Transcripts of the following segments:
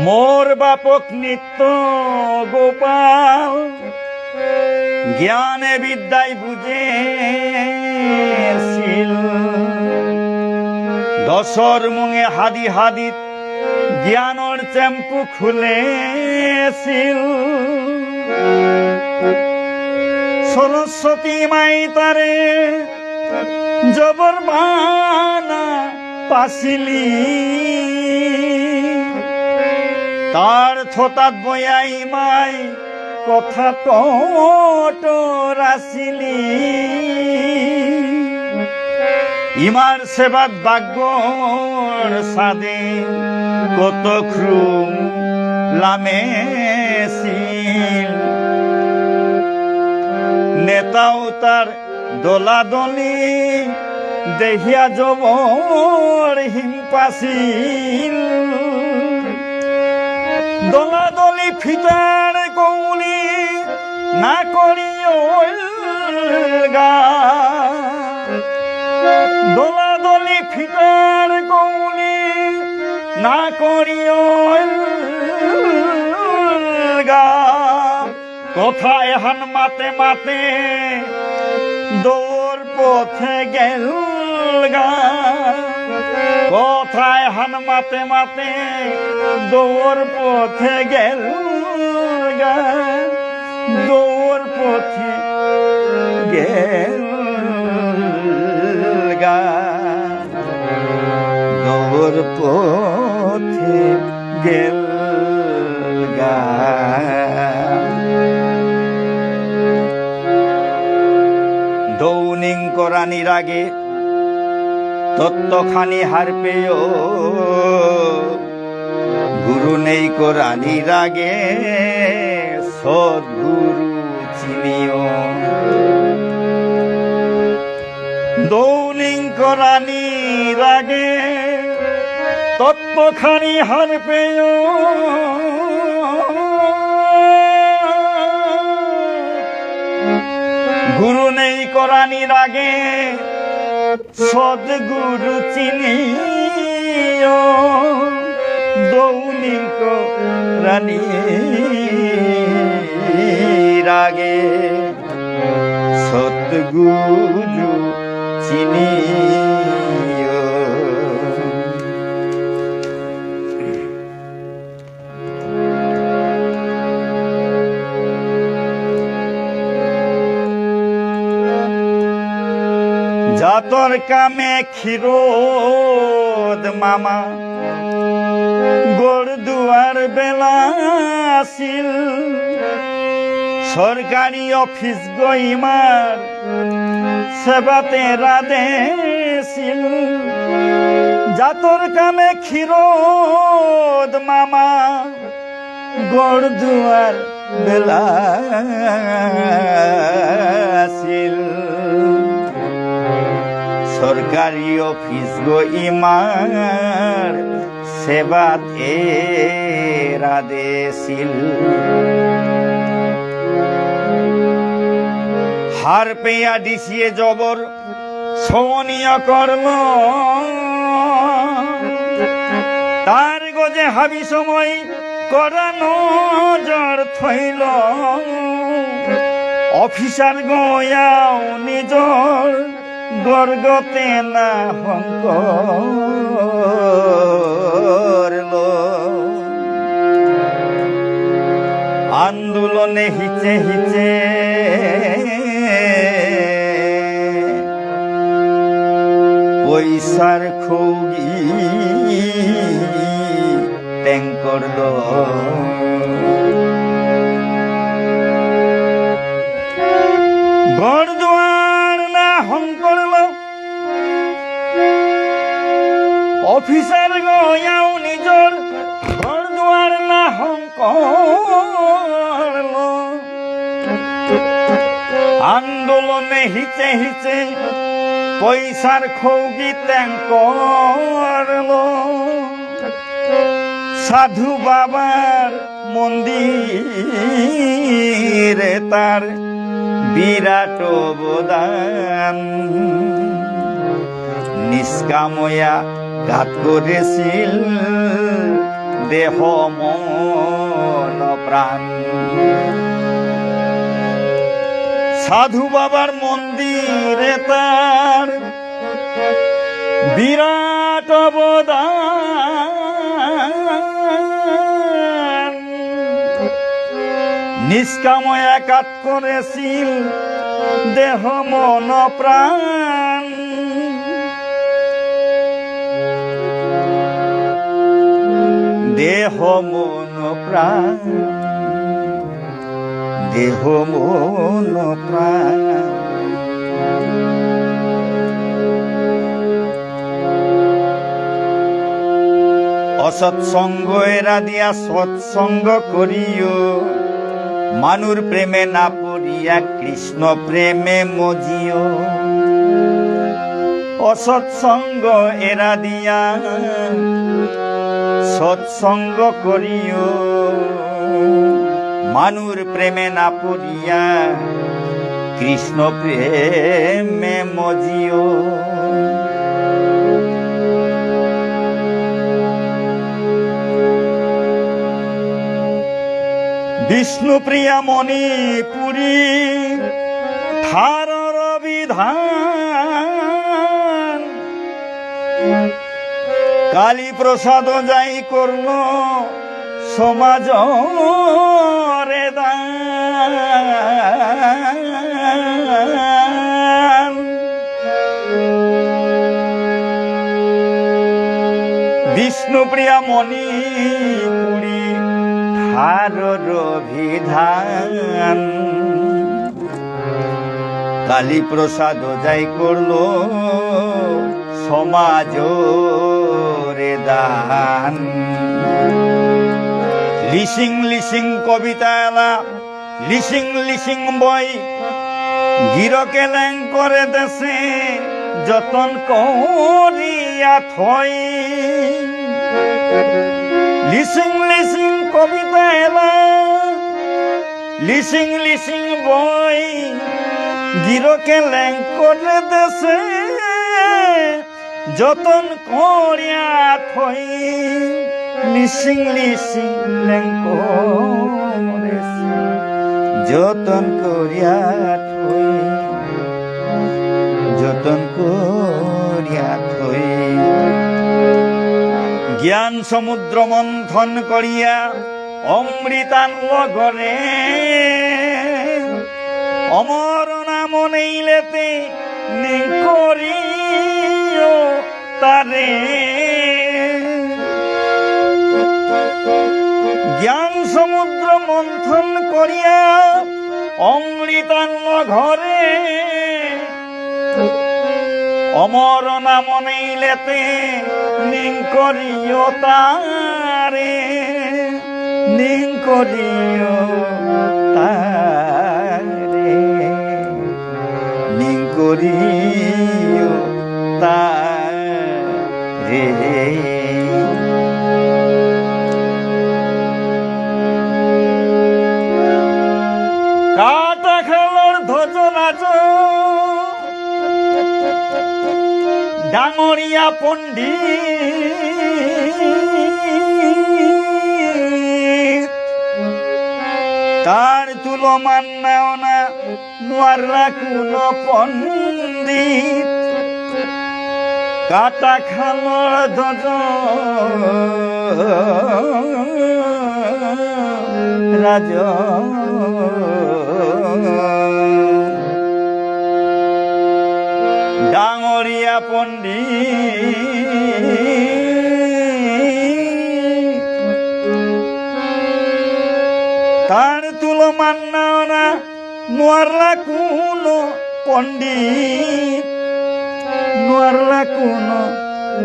মোর বাপক নিত্য গোপাল জ্ঞানে বিদ্যায় বুঝেছিল। দশর মুঙে হাদি হাদিত জ্ঞানর চেম্পু খুলেছিল। সরস্বতী মাই তারে জবর বানা পাছিলি। তার থতাত বয়াই মাই কথা টরাছিলি। ইমার সেবাত বাগ্যর সাদে কত ক্রুম লামেছিল। নেতাও তার দোলাদলি দেখিয়া জবর হিমপাছিল। দোলাদলি ফিতার কৌলি না করিও গা। দোলাদলি ফিতার কৌলি না করিও গা। কোথায় হান মাতে মাতে দৌড় পথে গেল গা। কোথায় হান মাতে মাতে দৌড় পথে গেল গা। দৌড় পথে গেল গা। দৌড় পথে গেল গা। দৌনিং করানির আগে তত্ত্বখানি হার পেও। গুরু নেই করানির আগে সদ্গুরু চিনিও। দৌনিং করানির আগে তত্ত্বখানি হার পেও। গুরু নেই করানির আগে সদ্গুরু চিনিও। দৌনিং করানির আগে সদ্গুরু চিনিও। জাতর কামে ক্ষীরোদ মামা গোড় দুয়ার বেলাছিল। সরকারি অফিস গইমার সেবাতে রাধেছিল। জাতর কামে ক্ষীরোদ মামা গোড় দুয়ার বেলাছিল। সরকারি অফিস গইমার সেবাতে রাধেছিল। হার পেয়া দিছিয়ে জবর সৌনীয় করল। তার গজে হাবি সময় করা নজর থইল। অফিসার গয়াও নিজর গর্গতে না হংকরল। আন্দোলনে হিচে হিচে পয়সার খৌগি ট্যাং করল। ঘর দুয়ার না হং করল। অফিসার গয়াও নিজর ঘর দুয়ার না হং করল। আন্দোলনে হিচে হিচে পয়সার খৌগি ট্যাং করল। সাধু বাবার মন্দিরে তার বিরাট অবদান। নিষ্কাময়া ঘাত করেছিল দেহ মন প্রাণ। সাধু বাবার মন্দিরে তার বিরাট অবদান, নিষ্কাময়া কাজ করেছিল দেহ মন প্রাণ। দেহ মন প্রাণ, দেহ মন প্রাণ। অসৎসঙ্গ এরা দিয়া সৎসঙ্গ করিও, মানুর প্রেমে না পড়িয়া কৃষ্ণ প্রেমে মজিও। অসৎসঙ্গ এরা দিয়া সৎসঙ্গ করিও, মানুর প্রেমে না পড়িয়া কৃষ্ণ প্রেমে মজিও। বিষ্ণুপ্রিয়া মণিপুরী ঠারর বিধান, কালী প্রসাদ যাই করল সমাজ রে দান। বিষ্ণুপ্রিয়া মণিপুরী ঠারর বিধান, কালী প্রসাদ যাই করল সমাজ রে দান। লিসিং লিসিং কবিতা এলা, লিসিং লিসিং বই, গিরকে ল্যাং করে দেশে যতন করিয়া থই। লিসিং লিসিং কবিতা এলা, লিসিং লিসিং বই, গিরকে ল্যাং করে দেশে যতন করিয়া থই। লিসিং লিসিং ল্যাং করেছে যতন করিয়া থই, যতন করিয়া থই। জ্ঞান সমুদ্র মন্থন করিয়া অমৃতান্ন গরে, অমর নাম নেইলেতে করিও তারে। জ্ঞান সমুদ্র মন্থন করিয়া অমৃতান্ন ঘরে, অমর নাম নেইলেতে নিং করিও তারে, নিং করিও তারে, নিং করিও তারে। কাটা খেলার ধ্বজ নাচ ডাঙরিয়া পণ্ডিত, তার তুলো মান্নাও না নোয়াররা কোন পণ্ডিত। কাটা খালোর ধ্বজ রাজ, ডাঙরিয়া পণ্ডিত, তার তুলো মান্নাও না নোয়ারলা কোন পণ্ডিত, নোয়ারলা কোন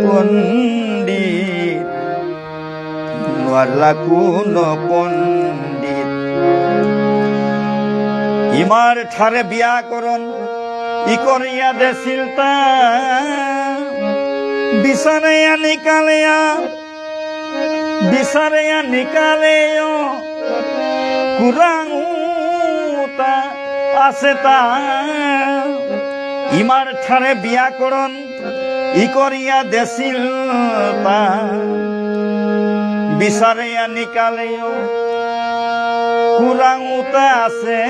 পণ্ডিত, নোয়ারলা কোন পণ্ডিত। ইমার ঠারে বিয়া করন ই করিয়া দেছিল তা, বিচারেয়া নিকালেয়া, বিচারেয়া নিকালেও কুরাঙুতা আছে তা। ইমার ঠারে বিয়া করন ই করিয়া দেছিল তা, বিচারিয়া নিকালেও কুরাঙ্গুতা আছে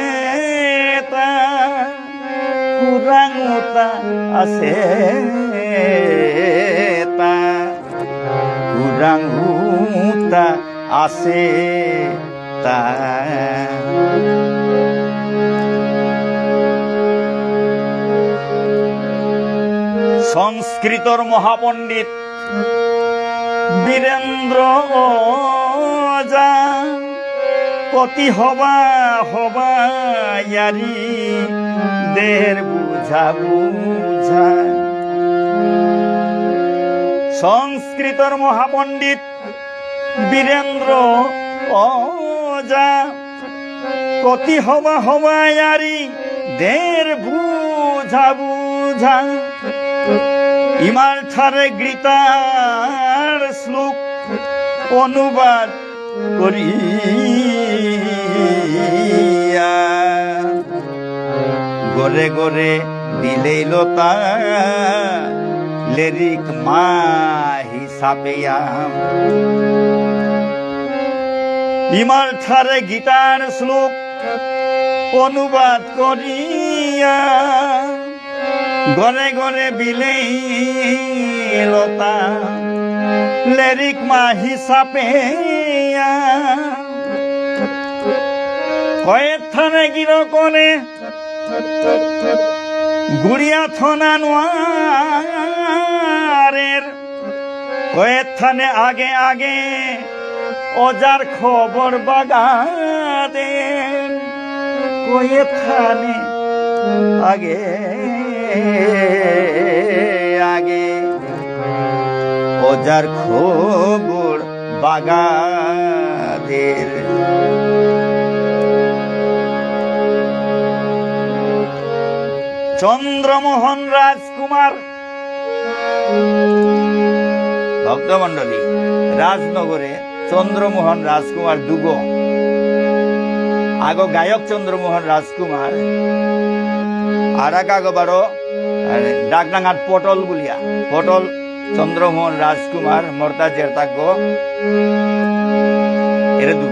কুরাঙ্গুতা আছে কুরাঙ্গুতা আছে সংস্কৃতর মহাপণ্ডিত বীরেন্দ্র ওজা কতি হবা ইয়ারি দের বুঝা বুঝা সংস্কৃতর মহাপণ্ডিত বীরেন্দ্র ওজা কতি হবা ইয়ারি দের বুঝা বুঝা ইমার ঠারে গীতার শ্লোক অনুবাদ করিয়া গরে গরে দিলেইল তা লিরিক মা হিসাবে ইমার ঠারে গীতার শ্লোক অনুবাদ করিয়া গরে গরে বিলেইল তা লিরিক মা হিসাবে কয়েক থানে গির করে গুড়িয়া থনা নোয়ারের কয়েক থানে আগে আগে ওজার খবর বাগাদের কয়েক থানে আগে আগে ওজার খবর বাগাদের চন্দ্রমোহন রাজকুমার ভক্তমন্ডলী রাজনগরে চন্দ্রমোহন রাজকুমার দুগ আগ গায়ক চন্দ্রমোহন রাজকুমার আর এক আগ বারো ডাকডাঙ্গার পটল বলিয়া পটল চন্দ্রমোহন রাজকুমার মর্তা জেরতাগ এর দুগ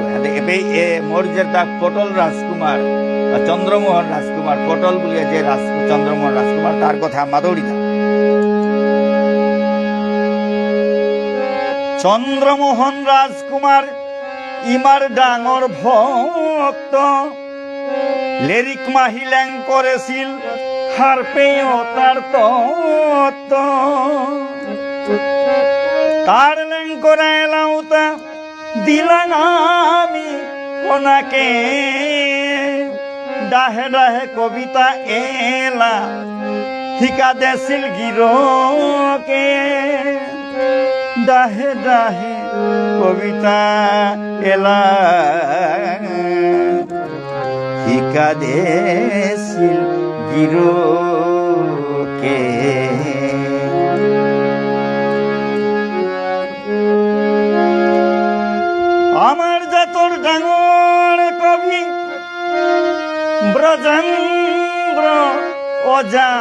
এ মোর জেরতাগ পটল রাজকুমার চন্দ্রমোহন রাজকুমার পটল বলিয়া যে চন্দ্রমোহন রাজকুমার তার কথা মাদৌড়িতা চন্দ্রমোহন রাজকুমার ইমার ডাঙর ভক্ত লিরিক মাহি ল্যাং করেছিল হার পেয়েও তার তত্ত্ব তার ল্যাং করে লাউতা দিলাম আমি কোনাকে ডাহে ডাহে কবিতা এলা ঠিকা দেছিল গিরকে ডাহে ডাহে কবিতা এলা ঠিকা দেছিল গিরকে আমার জাতর ডাঙর কবি ব্রজেন্দ্র ওজা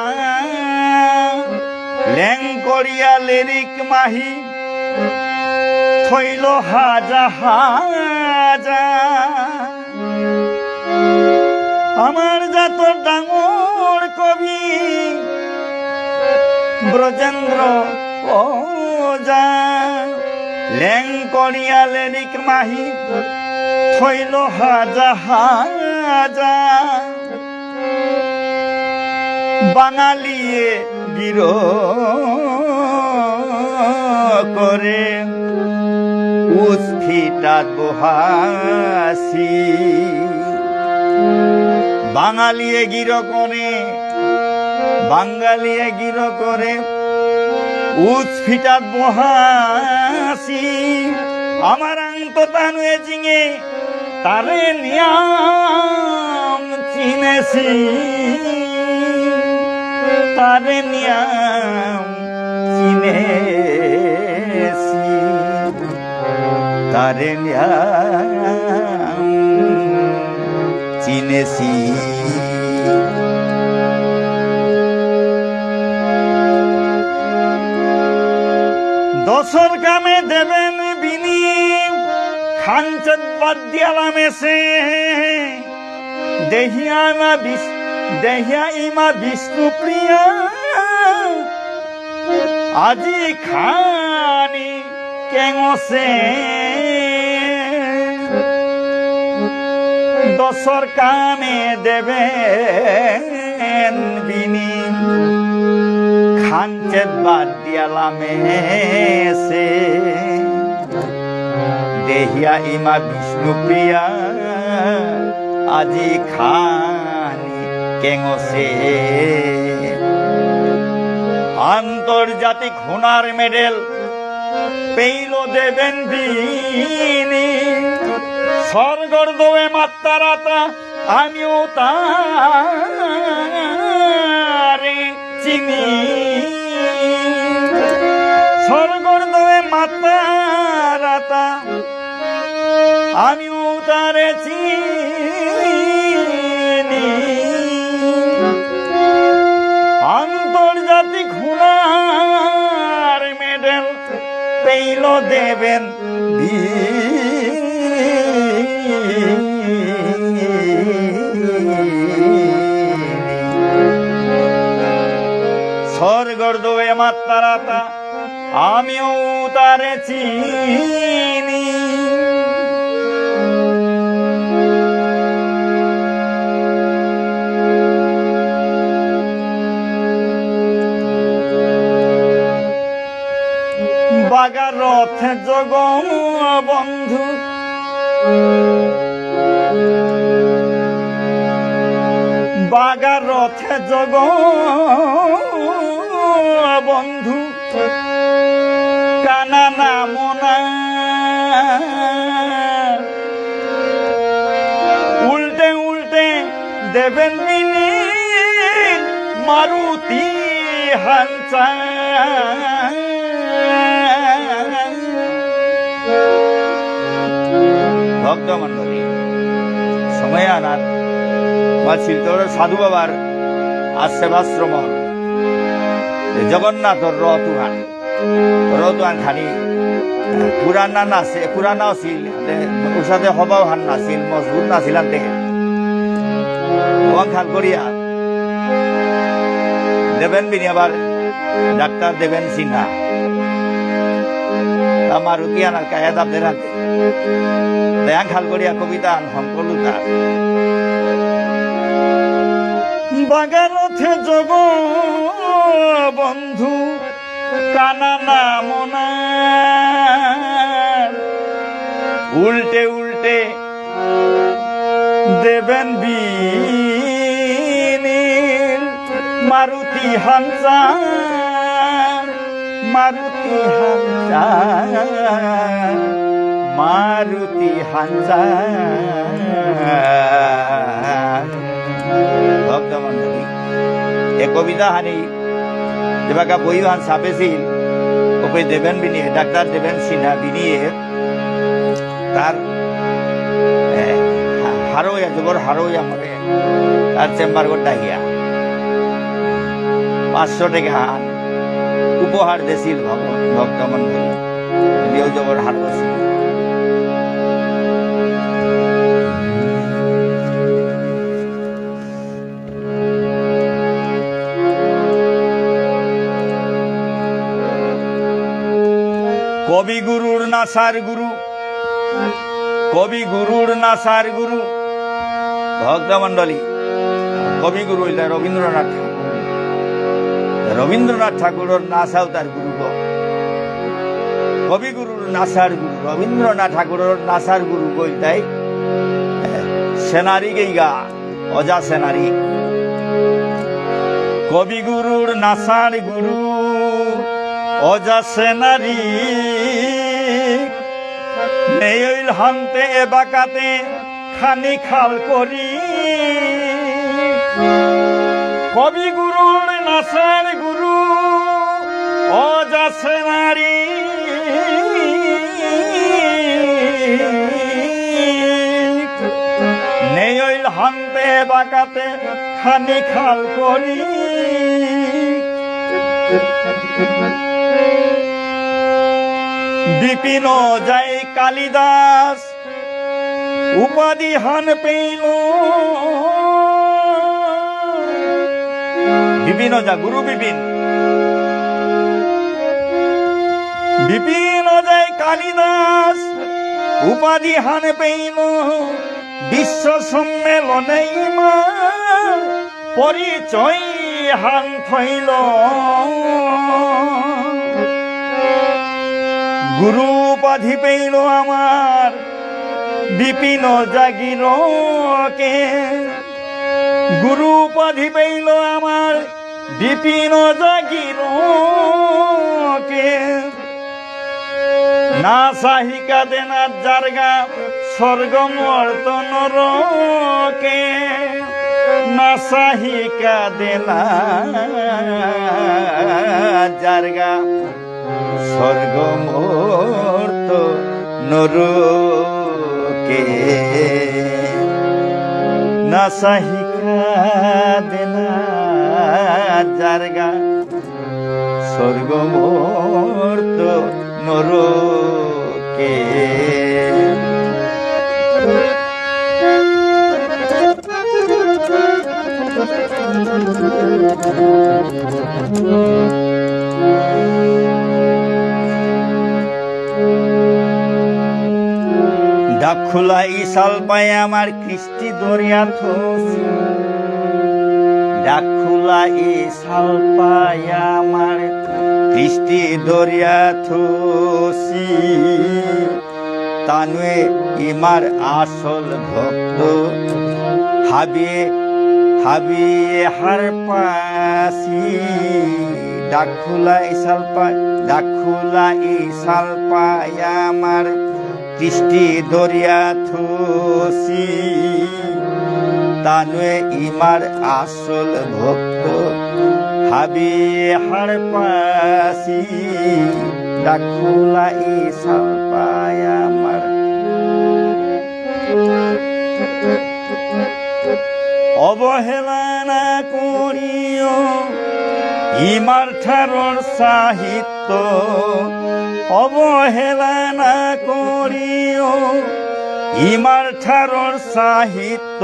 ল্যাং করিয়া লিরিক মাহি থইল হাজা হাজা আমার জাতর ডাঙর কবি ব্রজেন্দ্র ওজা ল্যাং করিয়া লিরিক মাহি থইল হাজা হাজা বাঙালিয়ে গির করে উস্ফিটাত বহাসি বাঙালিয়ে গির করে বাঙালিয়ে গির করে উস্ফিটাত বহাসি আমার আন্ত তানুয়ে জিঙে তারে নিয়াম চিনেছি তারে নিয়াম চিনেছি তারে নিয়াম চিনেছি দশর কামে দেবেন বিনি খাঞ্চত বাদ দিয়ালাম এসে দেহিয়া ইমা বিষ্ণু প্রিয়া আজি খানি কেঙছে দশর কামে দেবেন বিনি খাঞ্চত বাদ দিয়ালামে সে দেহিয়া ইমা বিষ্ণু প্রিয়া আজি খানি কেঙছে আন্তর্জাতিক হুনার মেডেল পেইল দেবেন বিনি স্বর্গর দোয়ে মাত্তারাতা আমিও তারে চিনি স্বর্গর দোয়ে মাত্তারাতা আমিও তারে চিনি আন্তর্জাতিক হুনার মেডেল পেইল দেবেন স্বর্গর দোয়ে মাত্তারাতা আমিও তারে চিনি বাগার রথে যোগ বন্ধু বাগার রথে যোগ বন্ধু কানা নামনা উল্টে উল্টে দেবেন মিনি মারুতি হাঞ্চা ভক্ত মন্ডলী সময় আনার বা শিলচর সাধু বাবার আশ্রম জগন্নাথর রতুহান খানি পুরানা নাছে পুরানা আছিল ওসাতে হবাও হান নাছিল মজবুত নাছিল দেখে খান করিয়া দেবেন বিনি আবার ডাক্তার দেবেন সিনহা মারুতি আনার কায়া দাবদের হাতে দেয়াং খাল করিয়া কবিতা হংকলুতা বাগারথে যোগ বন্ধু কানা নামনা উল্টে উল্টে দেবেন বিনীল মারুতি হাঞ্চা মারুতি হাঞ্চা মারুতি হাঞ্চা ভক্ত মন্ডলী এ কবিতা হানি যেবাকা বই হান ছাপেছিল ওকে দেবেন বিনিয়ে ডাক্তার দেবেন সিনহা বিনিয়ে তার হারোয়া জবর হারোয়া মরে তার চেম্বার গোটা হিয়া 500 টাকা হান উপহার দিছিল ভক্ত মন্ডলী উনিও জবর হার করছিল কবি গুরুর নাসার গুরু কবি গুরুর নাসার গুরু ভক্ত মন্ডলী কবি গুরু হইল রবীন্দ্রনাথ ঠাকুর রবীন্দ্রনাথ ঠাকুরের নাসাও তার গুরু কবি গুরুর নাসার গুরু রবীন্দ্রনাথ ঠাকুরের নাসার গুরু কইতাই সেনারি গেইগা অজা সেনারি কবি গুরুর নাসার গুরু অজা সেনারি নেইল হান্তে এবাকাতে খানি খাল করি কবি গুরুর নাসার গুরু অজা সেনারি নেইল হান্তে এবাকাতে খানি খাল করি বিপিন যায় কালিদাস উপাধি হান পেইল বিপিন যা গুরু বিপিন বিপিন যায় কালিদাস উপাধি হান পেইল বিশ্ব সম্মেলনে পরিচয় হান থইল গুরু উপাধি পেইল আমার বিপিন জাগিরকে গুরু উপাধি পেইল আমার বিপিন জাগিরকে না সাহিকা দেনা জারগা স্বর্গ মর্ত নরকে না সাহিকা দেনা জারগা স্বর্গ মর্ত নরকে না সাহিকা দেনা জারগা স্বর্গ মর্ত নরকে ডাকুলা ইসাল পায় আমার কৃষ্টি দরিয়া থসি ডাকুলা ইসাল পায় আমার কৃষ্টি দরিয়া থসি তানুয়ে ইমার আসল ভক্ত হাবিয়ে হাবিয়ে হার পাসি ডাকুলা ইসাল পায় আমার কৃষ্টি দরিয়া থসি তানুয়ে ইমার আসল ভক্ত হাবিয়ে হার পাসি ডাকুলা ইসাল পায় আমার অবহেলা না করিও ইমার ঠারর সাহিত্য অবহেলা না করিও ইমার ঠারর সাহিত্য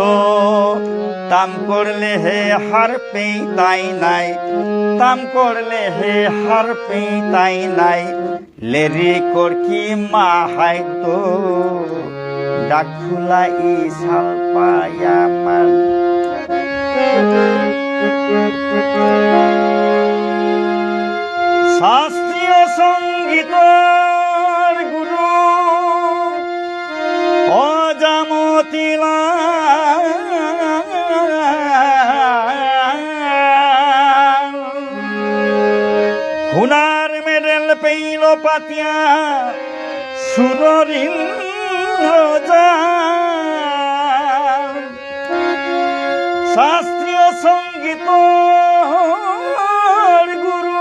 তাম করলে হে হার পেই তাই নাই তাম করলে হে হার পেই তাই নাই লেরি কর কি মাহাইত ডাকুলা ইসাল পায় আমার শাস্ত্রীয় সঙ্গীতর গুরু অজামতিলাল হুনার মেডেল পেইল পাতিয়া সুররিন শাস্ত্রীয় সঙ্গীত গুরু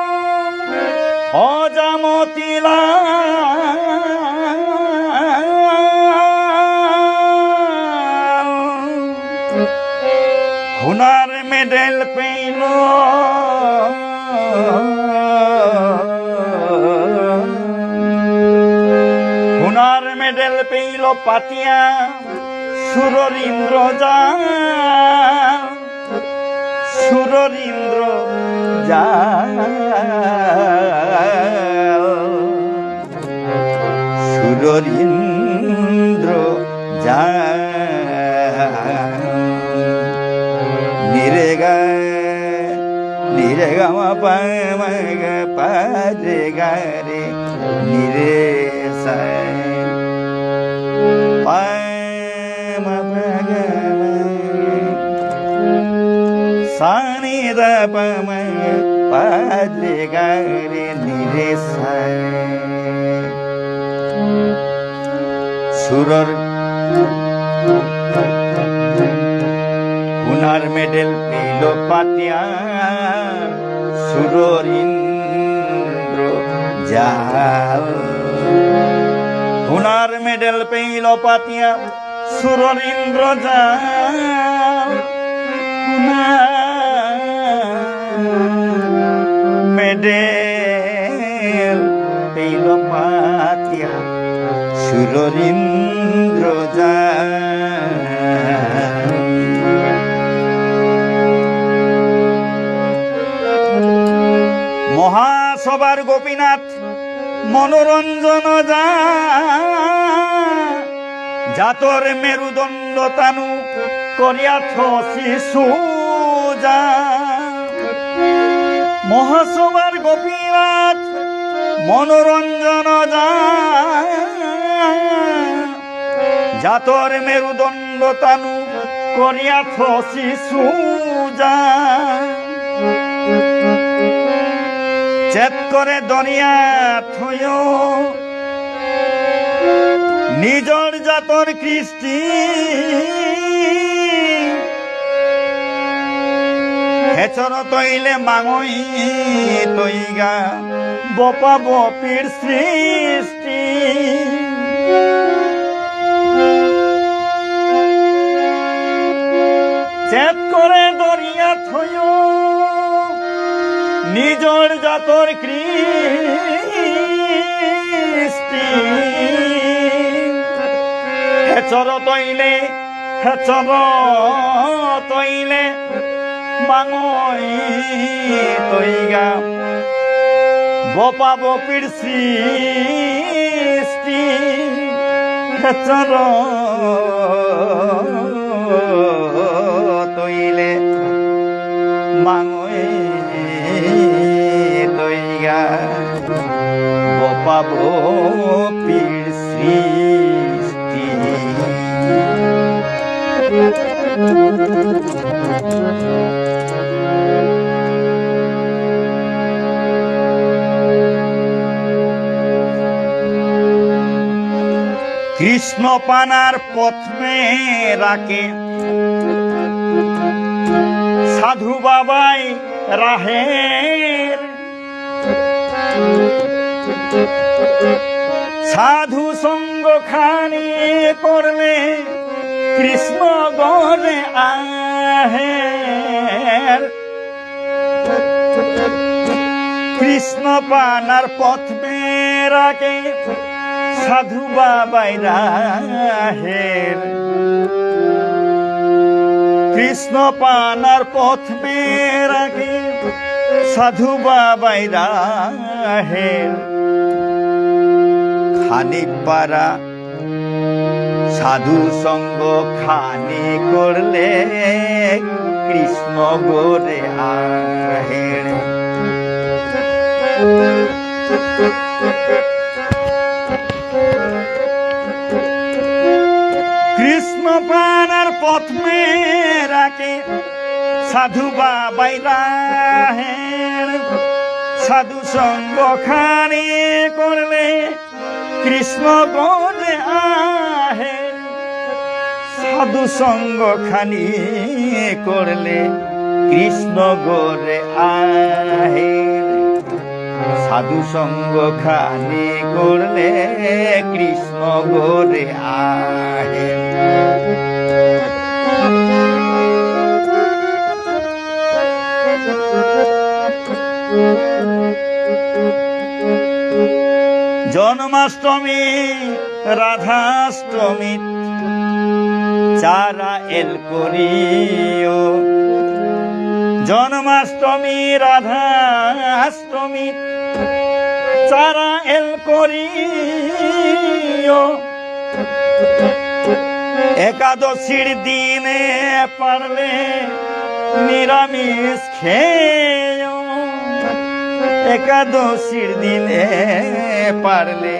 অজামতিলাল হুনার মেডেল পেইল হুনার মেডেল পেইল পাতিয়া সুররিন্দ্র যা সুররিন্দ্র যা সুররিন্দ্র যা নিরেগা নিরেগা মা পারে গা রে নিরে সা সানি দা পম পারে গা রে নিরে সা সুরর হুনার মেডেল পেল পাতিয়া সুররিন্দ্র জাল হুনার মেডেল পেইল পাতিয়া সুররিন্দ্র জাল মেডেল পেইল পাতিয়া সুররিন্দ্র জাল মহাসভার গোপীনাথ মনোরঞ্জন যা জাতর মেরুদণ্ড তানু করিয়াছ শিশু যা মহাসভার গোপীনাথ মনোরঞ্জন যা জাতর মেরুদণ্ড তানু করিয়াছ শিশু যা চেত করে দরিয়া থয় নিজর জাতর কৃষ্টি হেচর তৈলে মাঙই তৈগা বপা বপির সৃষ্টি চেত করে দরিয়া থয় নিজর জাতর কৃষ্টি হেচর তৈলে মাঙই তৈগা বপা বপির সৃষ্টি হেচর তৈলে মাঙই তৈগা বপা বপির সৃষ্টি কৃষ্ণ পানার পথমে রাখে সাধু বাবাই রাহের সাধু সঙ্গ খানি করলে কৃষ্ণ গরে আহের কৃষ্ণ পানার পথমে রাখে সাধু বাবাই রাহের কৃষ্ণ পানার পথ মে রাখে সাধু বাবাই রাহের খানি পারা সাধু সঙ্গ খানি করলে কৃষ্ণ গোরে আহের কৃষ্ণ পানার পথ মে রাখে সাধু বাবাই রাহের সাধু সঙ্গ খানি করলে কৃষ্ণ গোরে আহের সাধু সঙ্গ খানি করলে কৃষ্ণ গোরে আহের সাধু সঙ্গ খানি করলে কৃষ্ণ গোরে আহের জন্মাষ্টমী রাধাষ্টমী চারা এল করিও জন্মাষ্টমী রাধাষ্টমী চারা এল করিও একাদশীর দিনে পারলে নিরামিষ খেয়েও একাদশীর দিনে পারলে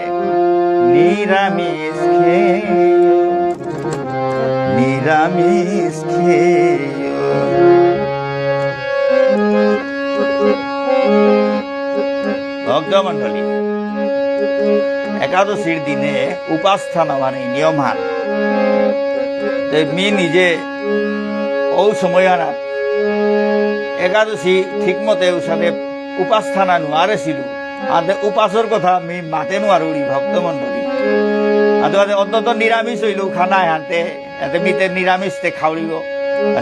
নিরামিষ খেয়েও নিরামিষ খেয়েও ভক্তমণ্ডলী একাদশীর দিনে উপাস্থানা মানে নিয়ম হান মি নিজে ও সময় আনা একাদশী ঠিক মতে সাথে উপাস্থানা নোৱাৰেছিল আদে উপাসৰ কথা আমি মাতে নোৱাৰোঁ ভক্তমণ্ডলী আদে অন্তত নিৰামিষ হইলেও খানা হাতে এতে মিতে নিৰামিষতে খাওয়ারিব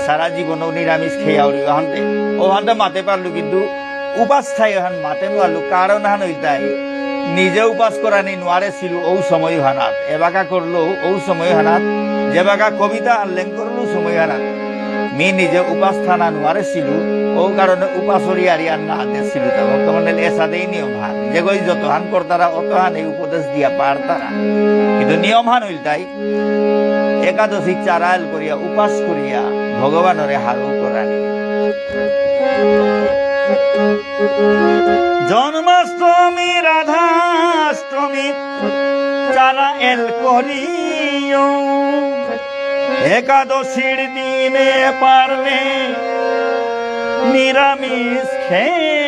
সারা জীবনও নিরামিষ খেয়ে আউরিব হানতে ও হানতে মাতে পারলো কিন্তু উপাস থাই হান মাতে নোৱারলো কারণ হান হইতাই নিজে উপাস করানি নোৱাৰেছিল ও সময় হানাত এবাকা করলো ও সময় হানাত যেবাকা কবিতা আনলেন করলো সময় হানাত মি নিজে উপাস থানা নোয়ারে ছিল ও কারণে উপাসরি আর না ছিল ভক্তমন্ডল এসাদেই নিয়ম হান যে কই যত হান করতারা অত হান এই উপদেশ দিয়া পার তারা কিন্তু নিয়ম হান হইল তাই একাদশী চারাল করিয়া উপাস করিয়া ভগবানরে হারু করানি জন্মাষ্টমী রাধাষ্টমী চারা এল করিও একাদশীর দিনে পারলে নিরামিষ খেয়ে